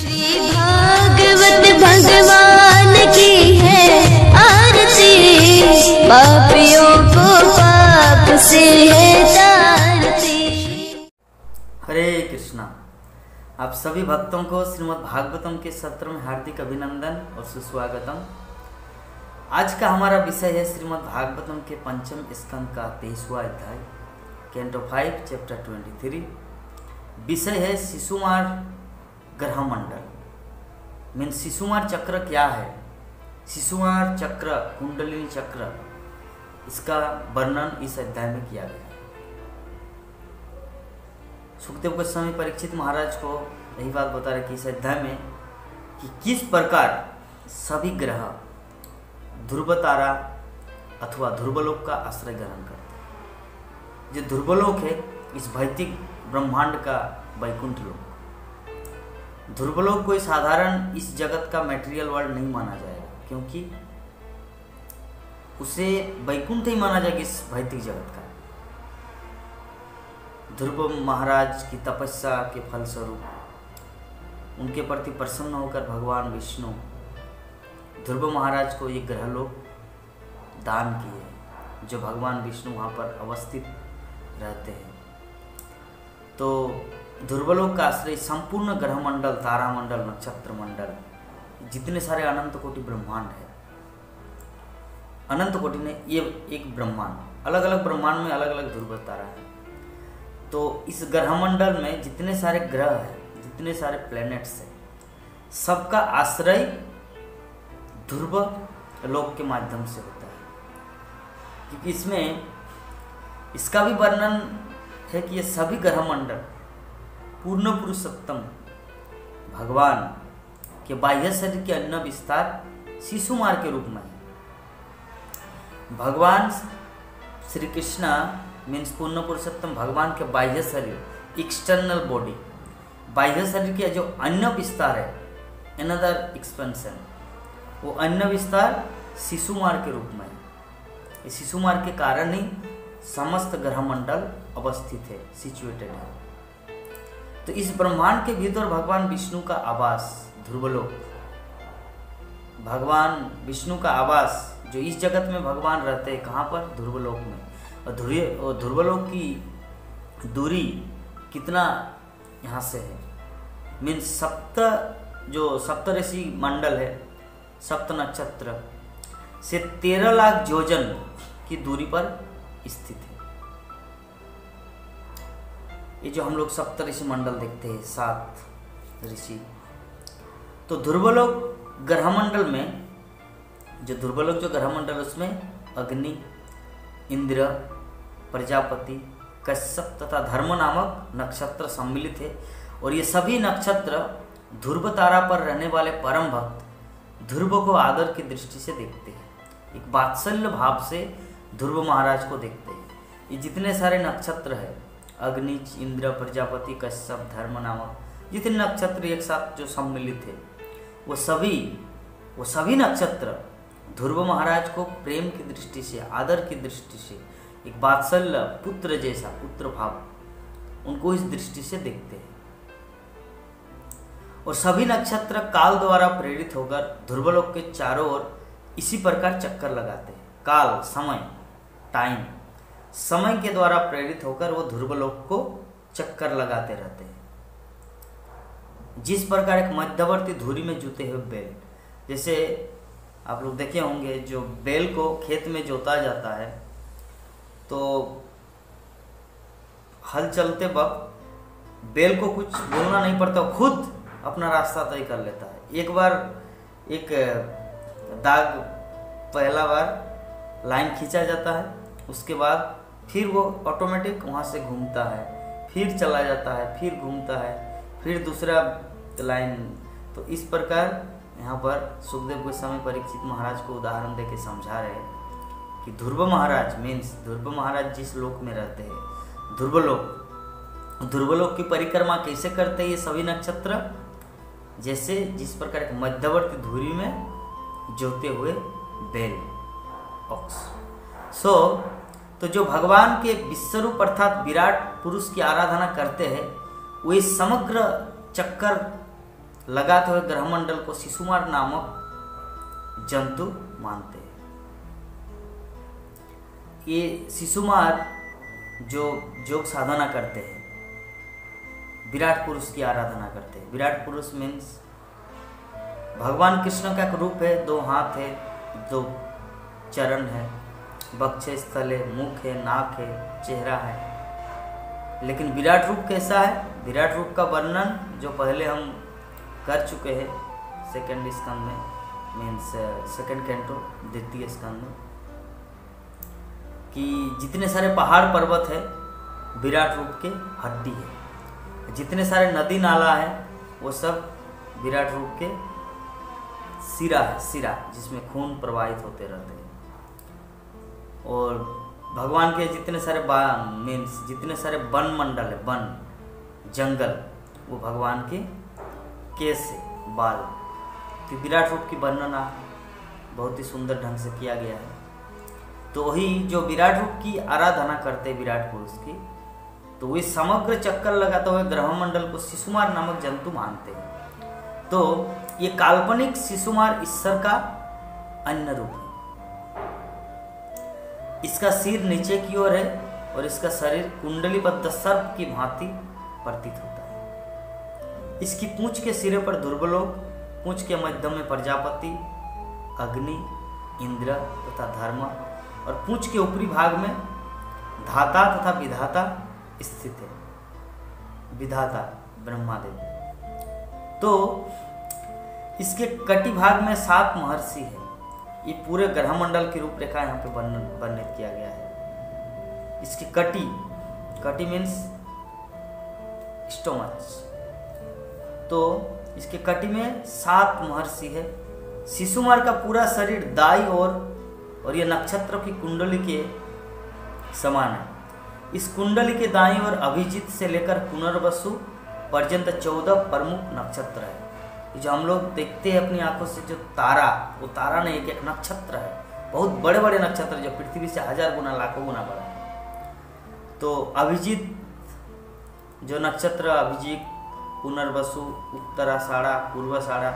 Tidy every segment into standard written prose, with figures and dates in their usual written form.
श्री भागवत भगवान की है आरती, पापियों को पाप से है तारती। हरे कृष्णा। आप सभी भक्तों को श्रीमद् भागवतम के सत्र में हार्दिक अभिनंदन और सुस्वागतम। आज का हमारा विषय है श्रीमद् भागवतम के पंचम स्कंद का 23वां अध्याय, कैंटो 5 चैप्टर 23। विषय है शिशुमार ग्रह मंडल। मीन शिशुमार चक्र क्या है, शिशुमार चक्र, कुंडलिनी चक्र, इसका वर्णन इस अध्याय में किया गया है। सुखदेव गोस्वामी परीक्षित महाराज को यही बात बता रहे कि इस अध्याय में कि किस प्रकार सभी ग्रह ध्रुव तारा अथवा ध्रुवलोक का आश्रय ग्रहण करते हैं। जो ध्रुवलोक है इस भौतिक ब्रह्मांड का वैकुंठ लोक। ध्रुवलोक कोई साधारण इस जगत का मटेरियल वर्ल्ड नहीं माना जाएगा, क्योंकि उसे वैकुंठ ही माना जाएगा इस भौतिक जगत का। ध्रुव महाराज की तपस्या के फलस्वरूप उनके प्रति प्रसन्न होकर भगवान विष्णु ध्रुव महाराज को ये ग्रहलोक दान किए, जो भगवान विष्णु वहाँ पर अवस्थित रहते हैं। तो ध्रुवलोक का आश्रय संपूर्ण ग्रह मंडल, तारा मंडल, नक्षत्र मंडल, जितने सारे अनंत कोटि ब्रह्मांड है, अनंत कोटि ने ये एक ब्रह्मांड, अलग अलग ब्रह्मांड में अलग अलग ध्रुव तारा है। तो इस ग्रह मंडल में जितने सारे ग्रह हैं, जितने सारे प्लैनेट्स हैं, सबका आश्रय ध्रुव लोक के माध्यम से होता है। क्योंकि इसमें इसका भी वर्णन है कि ये सभी ग्रह मंडल पूर्ण पुरुषोत्तम भगवान के बाह्य शरीर के अन्य विस्तार शिशुमार के रूप में है। भगवान श्री कृष्णा मीन्स पूर्ण पुरुषोत्तम भगवान के बाह्य शरीर, एक्सटर्नल बॉडी, बाह्य शरीर के जो अन्य विस्तार है, अनदर एक्सपेंशन, वो अन्य विस्तार शिशुमार के रूप में है। इस शिशुमार के कारण ही समस्त ग्रह मंडल अवस्थित है, सिचुएटेड है। तो इस ब्रह्मांड के भीतर भगवान विष्णु का आवास ध्रुवलोक, भगवान विष्णु का आवास, जो इस जगत में भगवान रहते हैं, कहाँ पर? ध्रुवलोक में। और ध्रुवलोक की दूरी कितना यहाँ से है? मीन्स जो सप्त ऋषि मंडल है, सप्त नक्षत्र से 13 लाख योजन की दूरी पर स्थित है। ये जो हम लोग सप्त ऋषि मंडल देखते हैं, 7 ऋषि, तो ध्रुवलोक ग्रह मंडल में, जो ध्रुवलोक जो ग्रह मंडल, उसमें अग्नि, इंद्र, प्रजापति, कश्यप तथा धर्म नामक नक्षत्र सम्मिलित है। और ये सभी नक्षत्र ध्रुव तारा पर रहने वाले परम भक्त ध्रुव को आदर की दृष्टि से देखते हैं, एक वात्सल्य भाव से ध्रुव महाराज को देखते हैं। ये जितने सारे नक्षत्र है, अग्नि, इंद्र, प्रजापति, कश्यप, धर्म नामक जितने नक्षत्र एक साथ जो सम्मिलित है, वो सभी नक्षत्र ध्रुव महाराज को प्रेम की दृष्टि से, आदर की दृष्टि से, एक वात्सल्य पुत्र जैसा, पुत्र भाव, उनको इस दृष्टि से देखते हैं। और सभी नक्षत्र काल द्वारा प्रेरित होकर ध्रुवलोक के चारों ओर इसी प्रकार चक्कर लगाते हैं। काल, समय, टाइम, समय के द्वारा प्रेरित होकर वो ध्रुवलोक को चक्कर लगाते रहते हैं। जिस प्रकार एक मध्यवर्ती धुरी में जुते हुए बैल, जैसे आप लोग देखे होंगे, जो बैल को खेत में जोता जाता है, तो हल चलते वक्त बैल को कुछ बोलना नहीं पड़ता, खुद अपना रास्ता तय कर लेता है। एक बार एक दाग, पहला बार लाइन खींचा जाता है, उसके बाद फिर वो ऑटोमेटिक वहाँ से घूमता है, फिर चला जाता है, फिर घूमता है, फिर दूसरा लाइन। तो इस प्रकार यहाँ पर सुखदेव गोस्वामी परीक्षित महाराज को उदाहरण देके समझा रहे हैं कि ध्रुव महाराज मीन्स ध्रुव महाराज जिस लोक में रहते हैं, ध्रुवलोक की परिक्रमा कैसे करते हैं ये सभी नक्षत्र? जैसे जिस प्रकार एक मध्यवर्ती धुरी में जोते हुए बैल, ऑक्स। तो जो भगवान के विश्वरूप अर्थात विराट पुरुष की आराधना करते हैं, वे समग्र चक्कर लगाते हुए ग्रहमंडल को शिशुमार नामक जंतु मानते हैं। ये शिशुमार जो योग साधना करते हैं, विराट पुरुष की आराधना करते हैं। विराट पुरुष मीन्स भगवान कृष्ण का एक रूप है, 2 हाथ है, 2 चरण है, वक्ष स्थल है, मुख है, नाक है, चेहरा है। लेकिन विराट रूप कैसा है? विराट रूप का वर्णन जो पहले हम कर चुके हैं सेकंड स्कंद में, मीन्स सेकंड कैंटो, द्वितीय स्कंद में, कि जितने सारे पहाड़ पर्वत है विराट रूप के हड्डी है, जितने सारे नदी नाला है वो सब विराट रूप के सिरा है, सिरा जिसमें खून प्रवाहित होते रहते हैं। और भगवान के जितने सारे मीन्स जितने सारे वन मंडल है, वन जंगल, वो भगवान के केस है, बाल। तो विराट रूप की वर्णना बहुत ही सुंदर ढंग से किया गया है। तो वही जो विराट रूप की आराधना करते हैं विराट पुरुष की, तो वही समग्र चक्कर लगाते हुए ग्रहमंडल को शिशुमार नामक जंतु मानते हैं। तो ये काल्पनिक शिशुमार ईश्वर का अन्य रूप है। इसका सिर नीचे की ओर है और इसका शरीर कुंडलीबद्ध सर्प की भांति प्रतीत होता है। इसकी पूंछ के सिरे पर ध्रुवलोक, पूंछ के मध्य में प्रजापति, अग्नि, इंद्र तथा धर्म, और पूंछ के ऊपरी भाग में धाता तथा विधाता स्थित है, विधाता ब्रह्मादेव। तो इसके कटी भाग में 7 महर्षि है। ये पूरे ग्रहमंडल की रूपरेखा यहाँ पे वर्णित किया गया है। इसकी कटी मीन्स स्टोमच। तो इसके कटी में 7 महर्षि है। शिशुमार का पूरा शरीर दाई और ये नक्षत्रों की कुंडली के समान है। इस कुंडली के दाईं ओर अभिजीत से लेकर पुनर्वसु पर्यंत 14 प्रमुख नक्षत्र है। जो हम लोग देखते हैं अपनी आंखों से, जो तारा, वो तारा नहीं, एक नक्षत्र है। बहुत बड़े बड़े नक्षत्र जो पृथ्वी से 1000 गुना लाखों गुना बड़ा है। तो अभिजीत जो नक्षत्र, अभिजीत, पुनर्वसु, उत्तराषाढ़ा, पूर्वाषाढ़ा,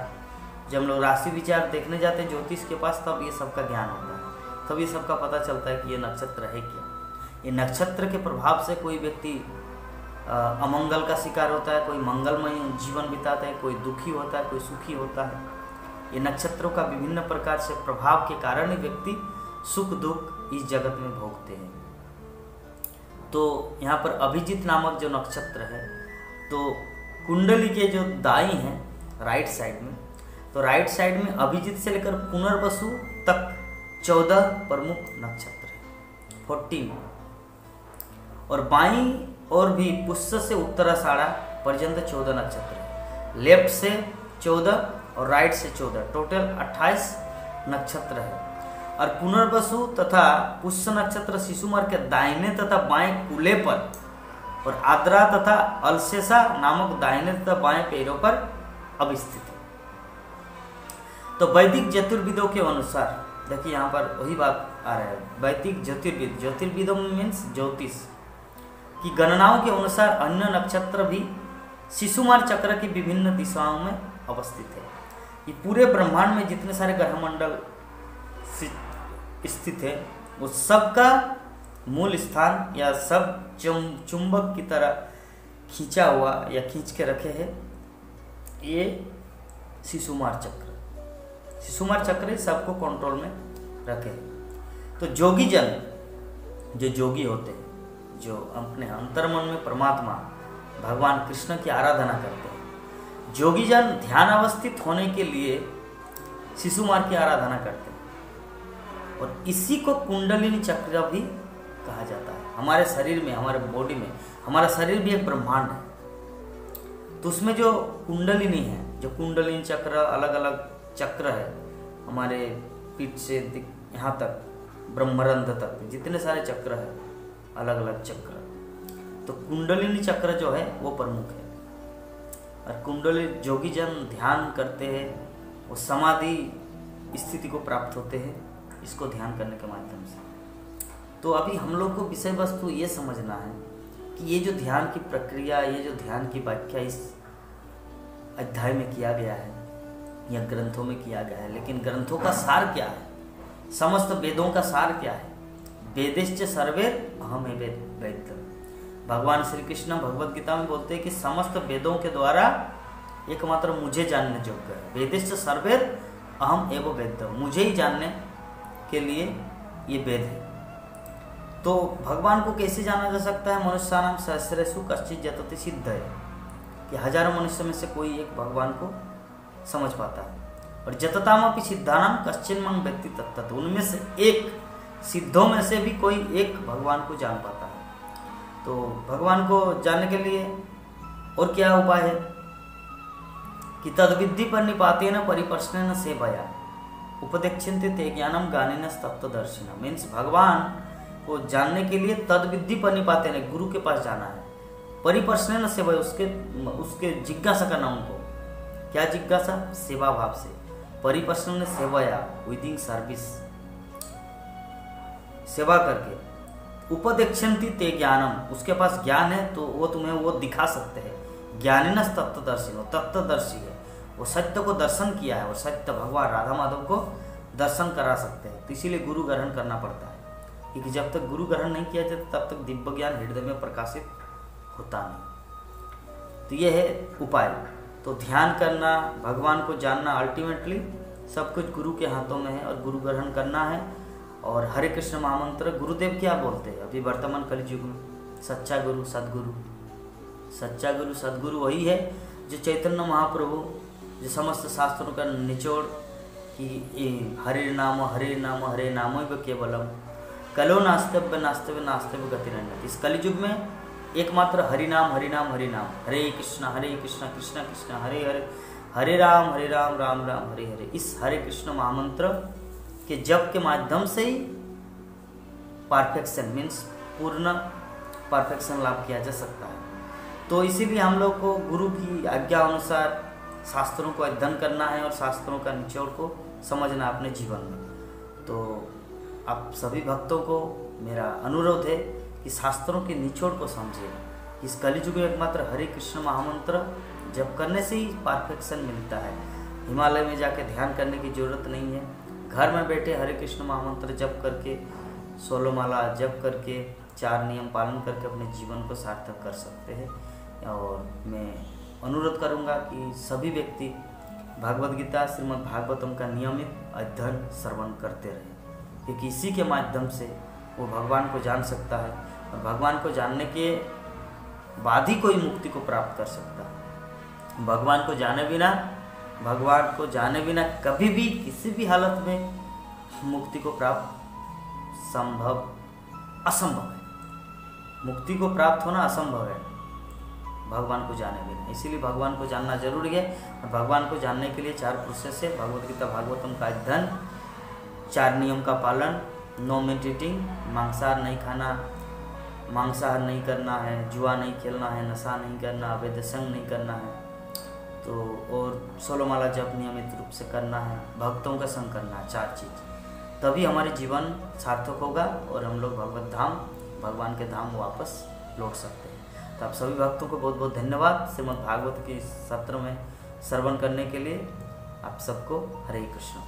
जब हम लोग राशि विचार देखने जाते हैं ज्योतिष के पास, तब ये सबका ज्ञान होता है, तब ये सबका पता चलता है कि ये नक्षत्र है क्या। ये नक्षत्र के प्रभाव से कोई व्यक्ति अमंगल का शिकार होता है, कोई मंगलमय जीवन बिताता है, कोई दुखी होता है, कोई सुखी होता है। ये नक्षत्रों का विभिन्न प्रकार से प्रभाव के कारण ही व्यक्ति सुख दुख इस जगत में भोगते हैं। तो यहाँ पर अभिजीत नामक जो नक्षत्र है, तो कुंडली के जो दाई हैं राइट साइड में, तो राइट साइड में अभिजीत से लेकर पुनर्वसु तक 14 प्रमुख नक्षत्र है, 14। और बाईं और भी पुष्य से उत्तराषाढ़ा पर्यंत 14 नक्षत्र है। लेफ्ट से 14 और राइट से 14, टोटल 28 नक्षत्र है। और पुनर्वसु तथा पुष्य नक्षत्र शिशुमार के दाहिने तथा बाएं कूले पर और आद्रा तथा अलशेषा नामक दाहिने तथा बाएं पैरों पर अवस्थित है। तो वैदिक ज्योतिर्विदों के अनुसार, देखिए यहाँ पर वही बात आ रहा है, वैदिक ज्योतिर्विद, ज्योतिर्विदों मीन्स ज्योतिष की गणनाओं के अनुसार अन्य नक्षत्र भी शिशुमार चक्र की विभिन्न दिशाओं में अवस्थित है। ये पूरे ब्रह्मांड में जितने सारे ग्रहमंडल स्थित है, वो सबका मूल स्थान या सब चुंबक की तरह खींचा हुआ या खींच के रखे हैं ये शिशुमार चक्र। शिशुमार चक्र सबको कंट्रोल में रखे। तो जोगी जन, जो जोगी होते हैं, जो अपने अंतर्मन में परमात्मा भगवान कृष्ण की आराधना करते हैं, जोगी जन ध्यान अवस्थित होने के लिए शिशुमार की आराधना करते हैं। और इसी को कुंडलिनी चक्र भी कहा जाता है। हमारे शरीर में, हमारे बॉडी में, हमारा शरीर भी एक ब्रह्मांड है, तो उसमें जो कुंडलिनी है, जो कुंडलिनी चक्र, अलग अलग चक्र है, हमारे पीठ से यहाँ तक ब्रह्मरंध्र तक जितने सारे चक्र है, अलग अलग चक्र, तो कुंडलिनी चक्र जो है वो प्रमुख है। और कुंडली जोगी जन ध्यान करते हैं, वो समाधि स्थिति को प्राप्त होते हैं इसको ध्यान करने के माध्यम से। तो अभी हम लोग को विषय वस्तु ये समझना है कि ये जो ध्यान की प्रक्रिया, ये जो ध्यान की व्याख्या इस अध्याय में किया गया है या ग्रंथों में किया गया है, लेकिन ग्रंथों का सार क्या है, समस्त वेदों का सार क्या है? वेदेश्च सर्वेर अहम वेद। भगवान श्री कृष्ण भगवद गीता में बोलते हैं कि समस्त वेदों के द्वारा एकमात्र मुझे जानने योग्य है। वेदेश्च सर्वेर अहम एवं वेद, मुझे ही जानने के लिए ये वेद है। तो भगवान को कैसे जाना जा सकता है? मनुष्यानाम सहस्रेषु कश्चित् यतते सिद्ध है कि हजारों मनुष्य में से कोई एक भगवान को समझ पाता है। और जततामपि सिद्धानाम कश्चिन् मं व्यक्ति तत्तत्, उनमें से एक सिद्धों में से भी कोई एक भगवान को जान पाता है। तो भगवान को जानने के लिए और क्या उपाय है कि तद्विद्धि प्रणिपातेन परिप्रश्नेन सेवया उपदेक्ष्यन्ते ते ज्ञानम गानेन तत्त्वदर्शिनः। मीन्स भगवान को जानने के लिए तद्विद्धि प्रणिपातेन, गुरु के पास जाना है, परिप्रश्नेन सेवया, उसके जिज्ञासा करना। उनको क्या जिज्ञासा? सेवा भाव से। परिप्रश्नेन सेवया, विदिंग सर्विस, सेवा करके। उपदेक्ष्यन्ति ते ज्ञानम, उसके पास ज्ञान है तो वो तुम्हें वो दिखा सकते हैं। ज्ञानिनः तत्त्वदर्शिनः, तत्त्वदर्शी है, वो सत्य को दर्शन किया है, और सत्य भगवान राधा माधव को दर्शन करा सकते हैं। तो इसीलिए गुरु ग्रहण करना पड़ता है, क्योंकि जब तक गुरु ग्रहण नहीं किया जाता तब तक दिव्य ज्ञान हृदय में प्रकाशित होता नहीं। तो ये है उपाय। तो ध्यान करना, भगवान को जानना, अल्टीमेटली सब कुछ गुरु के हाथों में है और गुरु ग्रहण करना है। और हरे कृष्ण महामंत्र, गुरुदेव क्या बोलते हैं अभी वर्तमान कलयुग में? सच्चा गुरु सदगुरु। सच्चा गुरु सदगुरु वही है जो चैतन्य महाप्रभु, जो समस्त शास्त्रों का निचोड़ कि हरे नाम हरे नाम केवलम कलो नास्तव्य नास्तव्य नास्तव्य गतिरन्यत्। इस कलयुग में एकमात्र हरि नाम हरे कृष्ण कृष्ण कृष्ण हरे राम राम राम हरे हरे। इस हरे कृष्ण महामंत्र के जप के माध्यम से ही परफेक्शन मीन्स पूर्ण परफेक्शन लाभ किया जा सकता है। तो इसीलिए हम लोग को गुरु की आज्ञा अनुसार शास्त्रों को अध्ययन करना है और शास्त्रों का निचोड़ को समझना अपने जीवन में। तो आप सभी भक्तों को मेरा अनुरोध है कि शास्त्रों के निचोड़ को समझिए। इस कलियुग में एकमात्र हरे कृष्ण महामंत्र जप करने से ही परफेक्शन मिलता है। हिमालय में जाके ध्यान करने की जरूरत नहीं है। घर में बैठे हरे कृष्ण महामंत्र जप करके, 16 माला जप करके, 4 नियम पालन करके अपने जीवन को सार्थक कर सकते हैं। और मैं अनुरोध करूंगा कि सभी व्यक्ति भगवद गीता श्रीमद् भागवतम का नियमित अध्ययन श्रवण करते रहें, क्योंकि इसी के माध्यम से वो भगवान को जान सकता है। और भगवान को जानने के बाद ही कोई मुक्ति को प्राप्त कर सकता है। भगवान को जाने बिना कभी भी किसी भी हालत में मुक्ति को प्राप्त असंभव है। मुक्ति को प्राप्त होना असंभव है भगवान को जाने बिना। इसीलिए भगवान को जानना जरूरी है। और भगवान को जानने के लिए 4 प्रोसेस है: भगवद गीता भागवतम का अध्ययन, 4 नियम का पालन, नो मेडिटेटिंग, मांसाहार नहीं खाना, मांसाहार नहीं करना है, जुआ नहीं खेलना है, नशा नहीं करना, अवैध संग नहीं करना है, तो और 16 माला जप नियमित रूप से करना है, भक्तों का संग करना है। 4 चीज़, तभी हमारे जीवन सार्थक होगा और हम लोग भगवत धाम, भगवान के धाम वापस लौट सकते हैं। तो आप सभी भक्तों को बहुत बहुत धन्यवाद श्रीमद् भागवत के सत्र में श्रवण करने के लिए। आप सबको हरे कृष्ण।